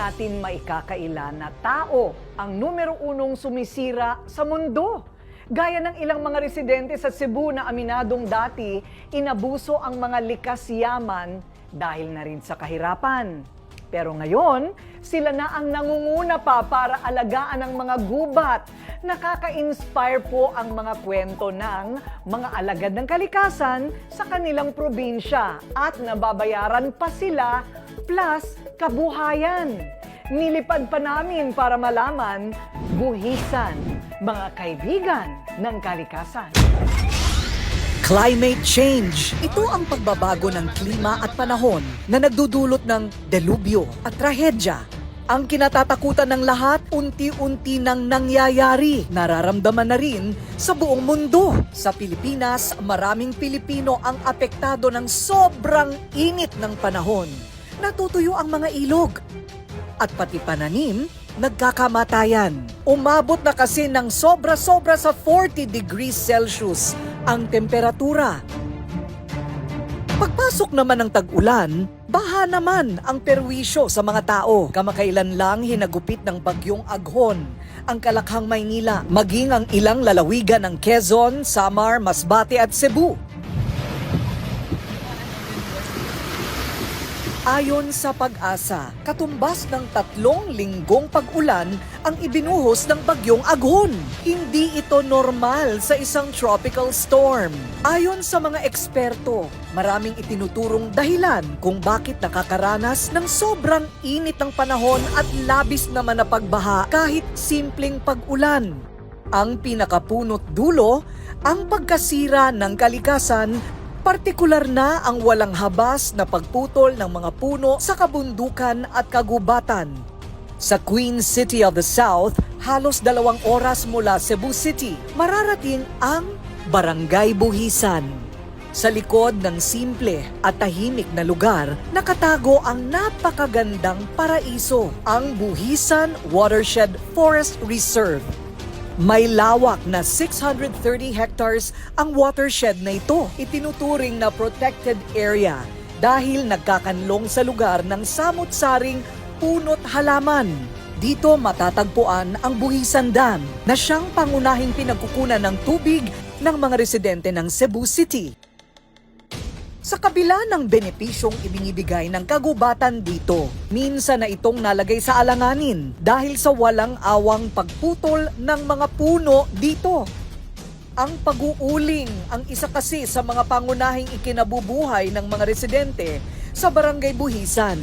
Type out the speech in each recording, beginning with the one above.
natin maikakaila na tao ang numero unong sumisira sa mundo. Gaya ng ilang mga residente sa Cebu na aminadong dati, inabuso ang mga likas yaman dahil na rin sa kahirapan. Pero ngayon, sila na ang nangunguna pa para alagaan ang mga gubat. Nakaka-inspire po ang mga kwento ng mga alagad ng kalikasan sa kanilang probinsya at nababayaran pa sila plus kabuhayan. Nilipad pa namin para malaman, buhisan, mga kaibigan ng kalikasan. Climate change. Ito ang pagbabago ng klima at panahon na nagdudulot ng delubyo at trahedya. Ang kinatatakutan ng lahat, unti-unti nang nangyayari. Nararamdaman na rin sa buong mundo. Sa Pilipinas, maraming Pilipino ang apektado ng sobrang init ng panahon. Natutuyo ang mga ilog. At pati pananim, nagkakamatayan. Umabot na kasi ng sobra-sobra sa 40 degrees Celsius ang temperatura. Pagpasok naman ng tag-ulan, baha naman ang perwisyo sa mga tao. Kamakailan lang hinagupit ng bagyong Aghon ang Kalakhang, Maynila, maging ang ilang lalawigan ng Quezon, Samar, Masbate at Cebu. Ayon sa Pag-asa, katumbas ng 3 linggong pag-ulan ang ibinuhos ng bagyong Aghon. Hindi ito normal sa isang tropical storm. Ayon sa mga eksperto, maraming itinuturong dahilan kung bakit nakakaranas ng sobrang init ng panahon at labis naman na pagbaha kahit simpleng pag-ulan. Ang pinakapunot dulo, ang pagkasira ng kalikasan, partikular na ang walang habas na pagputol ng mga puno sa kabundukan at kagubatan. Sa Queen City of the South, halos 2 oras mula Cebu City, mararating ang Barangay Buhisan. Sa likod ng simple at tahimik na lugar, nakatago ang napakagandang paraiso, ang Buhisan Watershed Forest Reserve. May lawak na 630 hectares ang watershed na ito. Itinuturing na protected area dahil nagkakanlong sa lugar ng samut-saring puno't halaman. Dito matatagpuan ang Buhisan Dam na siyang pangunahing pinagkukunan ng tubig ng mga residente ng Cebu City. Sa kabila ng benepisyong ibinibigay ng kagubatan dito, minsan na itong nalagay sa alanganin dahil sa walang awang pagputol ng mga puno dito. Ang pag-uuling ang isa kasi sa mga pangunahing ikinabubuhay ng mga residente sa Barangay Buhisan.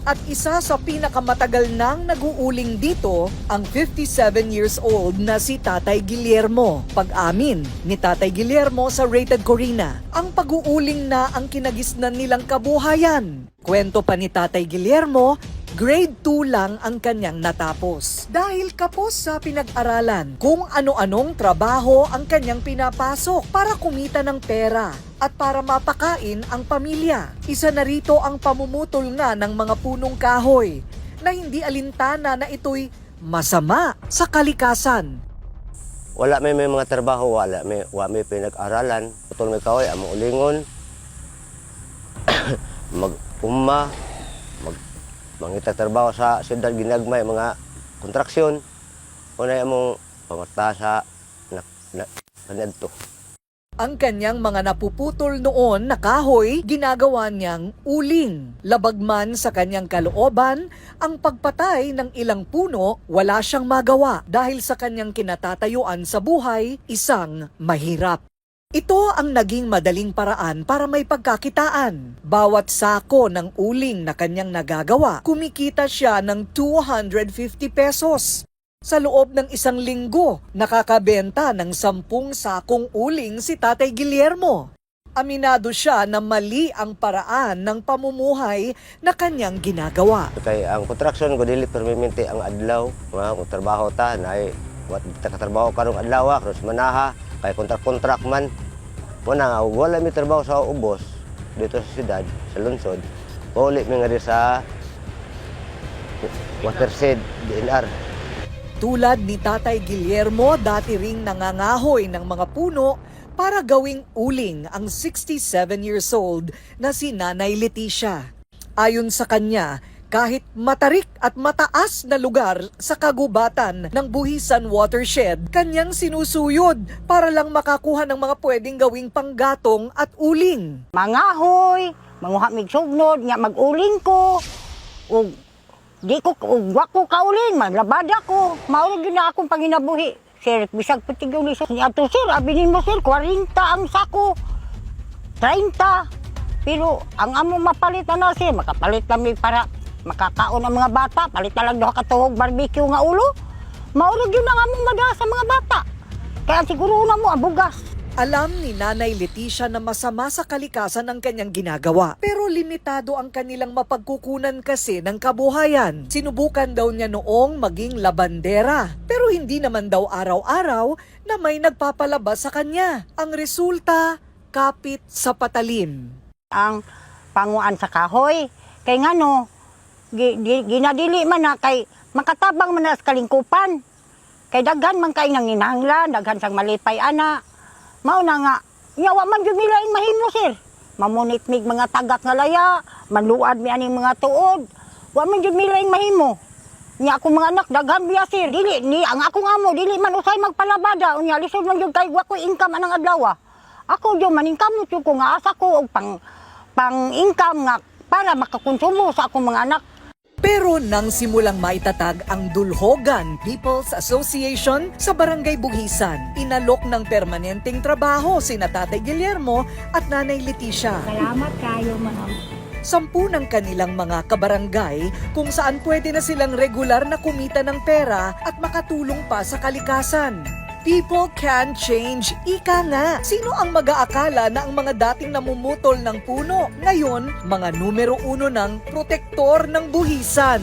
At isa sa pinakamatagal nang nag-uuling dito, ang 57 years old na si Tatay Guillermo. Pag-amin ni Tatay Guillermo sa Rated Corina, ang pag-uuling na ang kinagisnan nilang kabuhayan. Kwento pa ni Tatay Guillermo, grade 2 lang ang kanyang natapos. Dahil kapos sa pinag-aralan kung ano-anong trabaho ang kanyang pinapasok para kumita ng pera at para mapakain ang pamilya. Isa na rito ang pamumutol nga ng mga punong kahoy na hindi alintana na ito'y masama sa kalikasan. Wala may mga trabaho, wala may pinag-aralan. Putol may kahoy, among ulingon, mag-umma, mangita trabaho sa siyudad, ginagmay, mga kontraksyon. Unay among pangata sa kanadto. Ang kanyang mga napuputol noon na kahoy, ginagawa niyang uling. Labagman sa kanyang kalooban, ang pagpatay ng ilang puno, wala siyang magawa dahil sa kanyang kinatatayuan sa buhay, isang mahirap. Ito ang naging madaling paraan para may pagkakitaan. Bawat sako ng uling na kanyang nagagawa, kumikita siya ng 250 pesos. Sa loob ng 1 linggo, nakakabenta ng 10 sakong uling si Tatay Guillermo. Aminado siya na mali ang paraan ng pamumuhay na kanyang ginagawa. Kay ang kontraksyon ko dili permanente ang adlaw, mga trabaho ta nay wat katrabaho karong adlaw karon manaha kay kontrak man. Wala mi trabaho sa ubos dito sa siyudad, sa lungsod. Uli mi nga sa watershed DNR. Tulad ni Tatay Guillermo, dati ring nangangahoy ng mga puno para gawing uling ang 67 years old na si Nanay Leticia. Ayon sa kanya, Kahit matarik at mataas na lugar sa kagubatan ng Buhisan Watershed, kanyang sinusuyod para lang makakuha ng mga pwedeng gawing panggatong at uling. Mangahoy, manguha mig sugnod, nga mag-uling ko. Ug di ko wa ko kauling, maglabada ko. Mao gyud na akong panginabuhi. Sir, bisag putig yung liso. Ato sir, abinin mo sir, 40 ang sako. 30. Pero ang among mapalit na sir, makapalit kami para makakaon ang mga bata. Palit na lang daw katuhog barbecue nga ulo. Maurag yun ang among madala sa mga bata. Kaya siguro na mo ang bugas. Alam ni Nanay Leticia na masama sa kalikasan ang kanyang ginagawa. Pero limitado ang kanilang mapagkukunan kasi ng kabuhayan. Sinubukan daw niya noong maging labandera. Pero hindi naman daw araw-araw na may nagpapalabas sa kanya. Ang resulta, kapit sa patalim. Ang panguan sa kahoy. Kay nga no, ginadili man na kay makatabang man na sa kalingkupan. Kay daghan man kay nanginahanglan, daghan sang malipay ana. Mao na nga, nyawa man jud nila ing mahimo sir. Mamunitmig mga tagak nga laya, manluad mi aning mga tuod. Wa man jud nila ing mahimo. Nya akong mga anak daghan biya sir. Dili ni ang akong amo dili man usay magpalabada. Unya lisod man jud kay wa ko income anang adlaw. Ako jud maningkamot jud ko nga asa ko og pang-income nga para makakonsumo sa akong mga anak. Pero nang simulang maitatag ang Dulhogan People's Association sa Barangay Buhisan, inalok ng permanenteng trabaho sina Tatay Guillermo at Nanay Leticia. Salamat kayo ma'am. 10 ng kanilang mga kabarangay kung saan pwede na silang regular na kumita ng pera at makatulong pa sa kalikasan. People can change, ika nga. Sino ang mag-aakala na ang mga dating namumutol ng puno, ngayon, mga numero 1 ng protektor ng buhisan?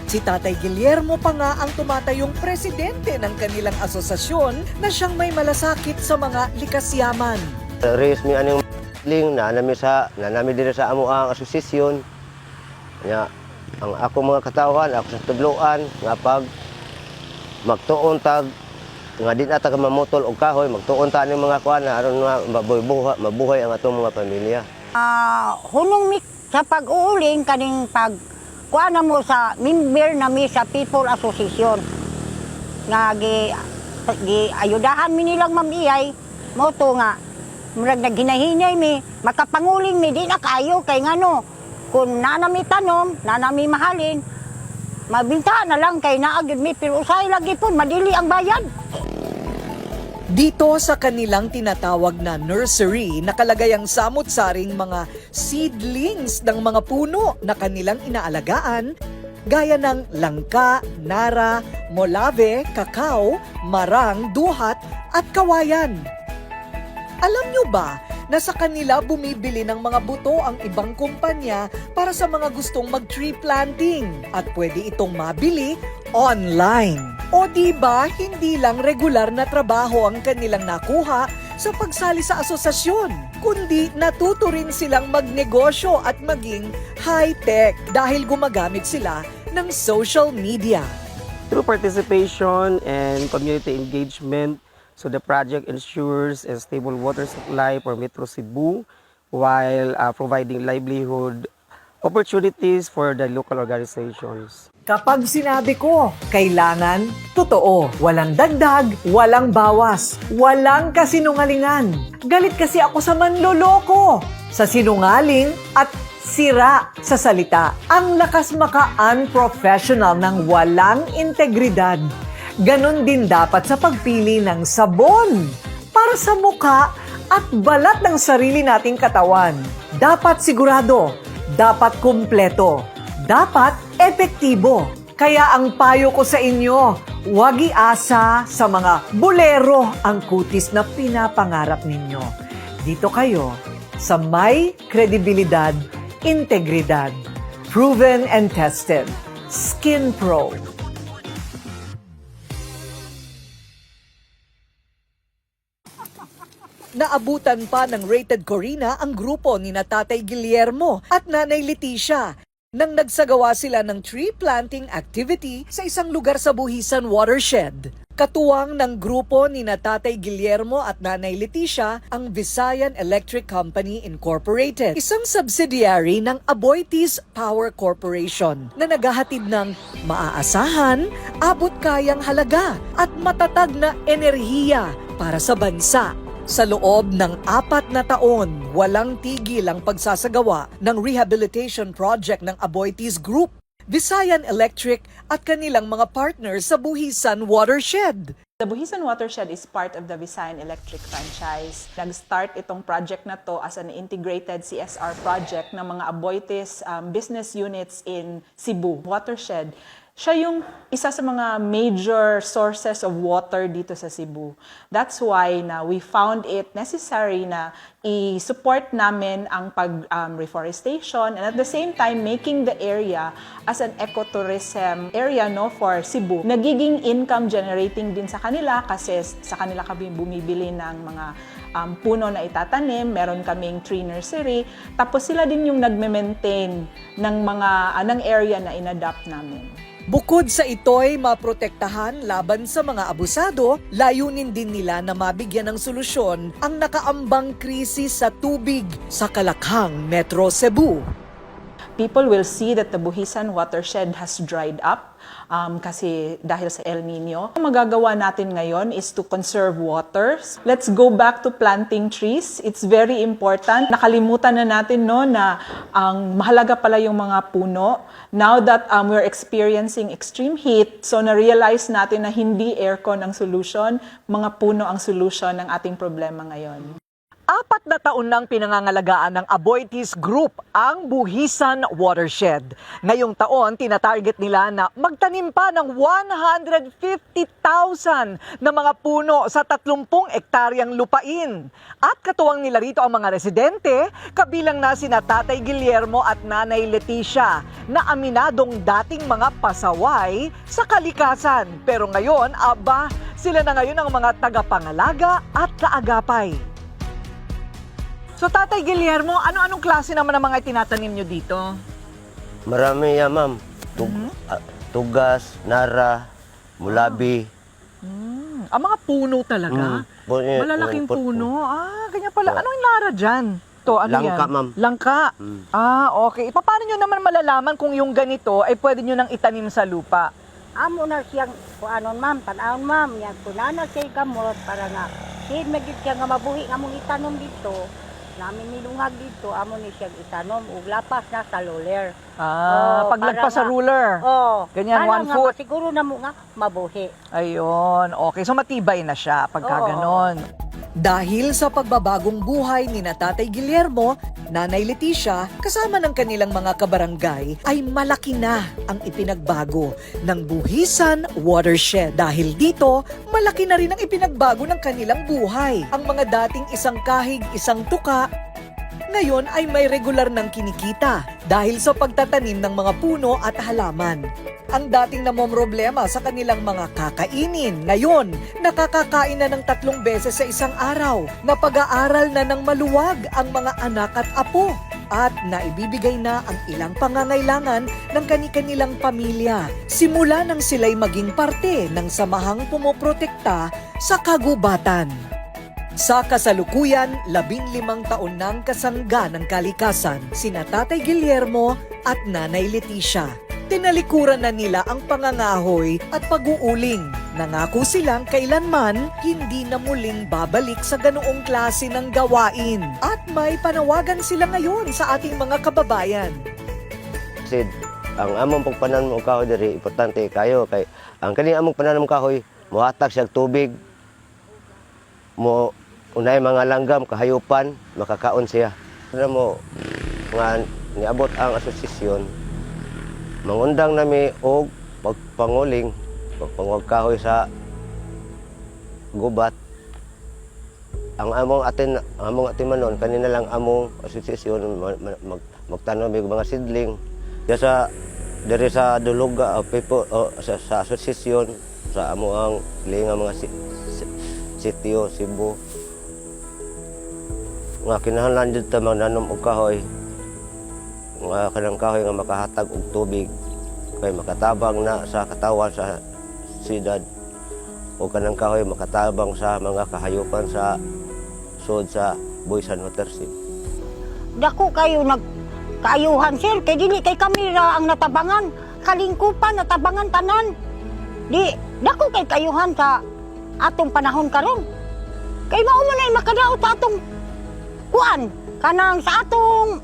Si Tatay Guillermo pa nga ang tumatayong presidente ng kanilang asosasyon na siyang may malasakit sa mga likas yaman. Raise mi aning ling na nami diri sa amo ang asosasyon. Nya ang ako mga katawhan, ako sa tudloan nga pag magtuon tag nga di na ta mamutol og kahoy, magtuon ta ning mga kuan aron mabuhay ang atong mga pamilya. Hunong mi sa pag-uuling kaning pag kuan na mo sa member nami sa People Association. Nga gi ayudahan mi nilang mamiyay mo to nga murag naghinahinay mi makapanguling mi di na kayo kay ngano kun nanami tanom, nanami mahalin mabinta na lang kay naagid mi pero usay lagi pud madili ang bayad. Dito sa kanilang tinatawag na nursery, nakalagay ang samot-saring mga seedlings ng mga puno na kanilang inaalagaan, gaya ng langka, nara, molave, kakao, marang, duhat at kawayan. Alam nyo ba na sa kanila bumibili ng mga buto ang ibang kumpanya para sa mga gustong mag-tree planting at pwede itong mabili online? O di ba hindi lang regular na trabaho ang kanilang nakuha sa pagsali sa asosasyon, kundi natuto rin silang magnegosyo at maging high-tech dahil gumagamit sila ng social media. Through participation and community engagement, so the project ensures a stable water supply for Metro Cebu while providing livelihood opportunities for the local organizations. Kapag sinabi ko, kailangan, totoo. Walang dagdag, walang bawas, walang kasinungalingan. Galit kasi ako sa manloloko, sa sinungaling at sira sa salita. Ang lakas maka-unprofessional ng walang integridad. Ganon din dapat sa pagpili ng sabon para sa mukha at balat ng sarili nating katawan. Dapat sigurado, dapat kumpleto, dapat epektibo. Kaya ang payo ko sa inyo, huwag iasa sa mga bolero ang kutis na pinapangarap ninyo. Dito kayo sa may kredibilidad, integridad, proven and tested, Skin Pro. Naabutan pa ng Rated Corina ang grupo ni Tatay Guillermo at Nanay Leticia nang nagsagawa sila ng tree planting activity sa isang lugar sa Buhisan Watershed. Katuwang ng grupo ni Tatay Guillermo at Nanay Leticia ang Visayan Electric Company Incorporated, isang subsidiary ng Aboitiz Power Corporation na naghahatid ng maaasahan, abot-kayang halaga at matatag na enerhiya para sa bansa. Sa loob ng 4 na taon, walang tigil ang pagsasagawa ng rehabilitation project ng Aboitiz Group, Visayan Electric at kanilang mga partners sa Buhisan Watershed. The Buhisan Watershed is part of the Visayan Electric franchise. Nag-start itong project na to as an integrated CSR project ng mga Aboitiz business units in Cebu. Watershed, siya yung isa sa mga major sources of water dito sa Cebu. That's why na we found it necessary na i-support namin ang reforestation and at the same time making the area as an ecotourism area for Cebu. Nagiging income generating din sa kanila kasi sa kanila kami bumibili ng mga puno na itatanim, meron kaming tree nursery, tapos sila din yung nagme-maintain ng mga ng area na inadapt namin. Bukod sa ito'y maprotektahan laban sa mga abusado, layunin din nila na mabigyan ng solusyon ang nakaambang krisis sa tubig sa Kalakhang, Metro Cebu. People will see that the Buhisan Watershed has dried up kasi dahil sa El Nino. Ang magagawa natin ngayon is to conserve waters. Let's go back to planting trees. It's very important. Nakalimutan na natin na ang mahalaga pala yung mga puno. Now that we're experiencing extreme heat, so na-realize natin na hindi aircon ang solution, mga puno ang solution ng ating problema ngayon. 4 na taon nang pinangangalagaan ng Aboitiz Group ang Buhisan Watershed. Ngayong taon, tinatarget nila na magtanim pa ng 150,000 na mga puno sa 30 ektaryang lupain. At katuwang nila rito ang mga residente, kabilang na sina Tatay Guillermo at Nanay Leticia, na aminadong dating mga pasaway sa kalikasan. Pero ngayon, sila na ngayon ang mga tagapangalaga at kaagapay. So, Tatay Guillermo, ano-anong klase naman ang mga itinatanim nyo dito? Marami yan, ma'am. Tugas, nara, mulabi. Ang mga puno talaga? Malalaking puno. Ganyan pala. Anong nara dyan? Ano Langka, yan? ma'am. Langka? Okay. Paano nyo naman malalaman kung yung ganito ay pwede nyo nang itanim sa lupa? Amo na siyang ma'am, tanawon ma'am, yan kunana siya gamot para nga magid siya nga mabuhi nga mong itanom dito. Namin nilungag dito, amo ni siya itanom ug lapas na sa roller. Paglagpas sa ruler. Ganyan, 1 foot. Siguro na mo nga mabuhi. Ayun. Okay. So, matibay na siya pagka ganon. Dahil sa pagbabagong buhay ni Tatay Guillermo, Nanay Leticia, kasama ng kanilang mga kabarangay, ay malaki na ang ipinagbago ng Buhisan Watershed. Dahil dito, malaki na rin ang ipinagbago ng kanilang buhay. Ang mga dating isang kahig, isang tuka, ngayon ay may regular ng kinikita dahil sa pagtatanim ng mga puno at halaman. Ang dating namomroblema sa kanilang mga kakainin, ngayon nakakakain na ng 3 beses sa isang araw. Napag-aaral na ng maluwag ang mga anak at apo at naibibigay na ang ilang pangangailangan ng kani-kanilang pamilya. Simula nang sila'y maging parte ng samahang pumoprotekta sa kagubatan. Sa kasalukuyan, 15 taon nang kasangga ng kalikasan, sina Tatay Guillermo at Nanay Leticia. Tinalikuran na nila ang pangangahoy at pag-uuling. Nangako silang kailanman hindi na muling babalik sa ganoong klase ng gawain. At may panawagan sila ngayon sa ating mga kababayan. Sid, ang among pagpananom kahoy diri importante kayo kay ang kani among pananom kahoy mohatag siya tubig mo unay mga langgam kahayupan makakaon siya. Mo nga niabot ang asosasyon mangundang nami og pagpanguling pagpangwag kahoy sa gubat. Ang among atimanon kanina lang among asosasyon magtanom og mga sidling diri sa duluga people sa asosasyon sa amo ang linga mga sitio Cebu nga kinahanglan jud ta magnanom og kahoy nga kanang kahoy nga makahatag og tubig kay makatabang na sa katawan sa siyudad o kanang kahoy makatabang sa mga kahayupan sa sud sa Buisan Water Sib. Dako kayo nagkaayuhan sir, kay dili kay kamera ang natabangan, kalingkupan natabangan tanan. Di dako kay kayuhan sa atong panahon karon. Kay mao man ay makadaot sa atong kuan kanang sa atong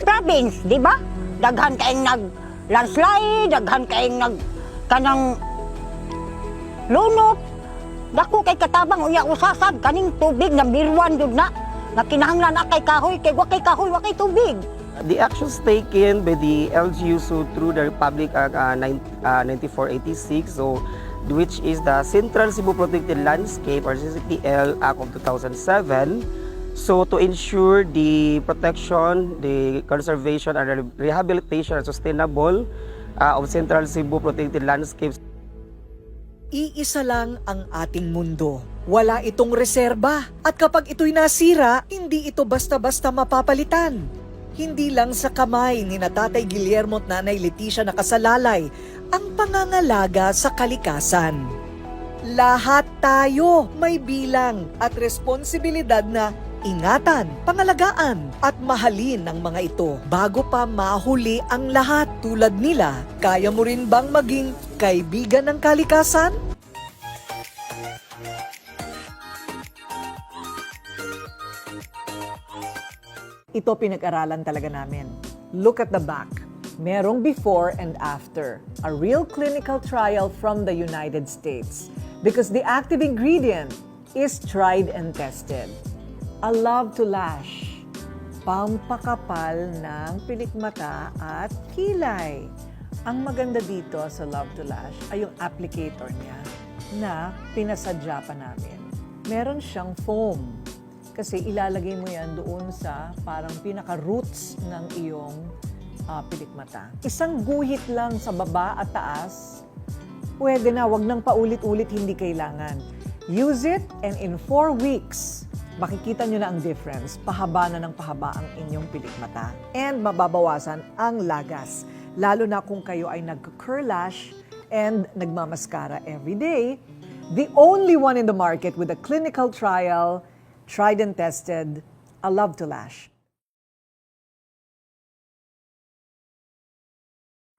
province, di ba? Daghan kaayong landslide, daghan kaayong kanang lunok. Dako kay katabang uya usasad kaning tubig na birwan jud na kinahanglan na kay kahoy kay wa kay tubig. The actions taken by the LGU so through the Republic Act 9486, so which is the Central Cebu Protected Landscape or CCPL Act of 2007. So to ensure the protection, the conservation and rehabilitation and sustainable of Central Cebu Protected Landscapes. Iisa lang ang ating mundo. Wala itong reserba. At kapag ito'y nasira, hindi ito basta-basta mapapalitan. Hindi lang sa kamay ni Tatay Guillermo at Nanay Leticia nakasalalay ang pangangalaga sa kalikasan. Lahat tayo may bilang at responsibilidad na ingatan, pangalagaan at mahalin ang mga ito bago pa mahuli ang lahat tulad nila. Kaya mo rin bang maging kaibigan ng kalikasan? Ito pinag-aralan talaga namin. Look at the back. Merong before and after. A real clinical trial from the United States. Because the active ingredient is tried and tested. A love to lash. Pampakapal ng pilikmata at kilay. Ang maganda dito sa Love to Lash ay yung applicator niya na pinasadya pa namin. Meron siyang foam. Kasi ilalagay mo yan doon sa parang pinaka-roots ng iyong pilikmata. Isang guhit lang sa baba at taas, pwede na, wag nang paulit-ulit, hindi kailangan. Use it and in 4 weeks, makikita nyo na ang difference. Pahaba na ng pahaba ang inyong pilikmata. And mababawasan ang lagas. Lalo na kung kayo ay nag-curl lash and nagmamaskara every day. The only one in the market with a clinical trial, tried and tested, A Love to Lash.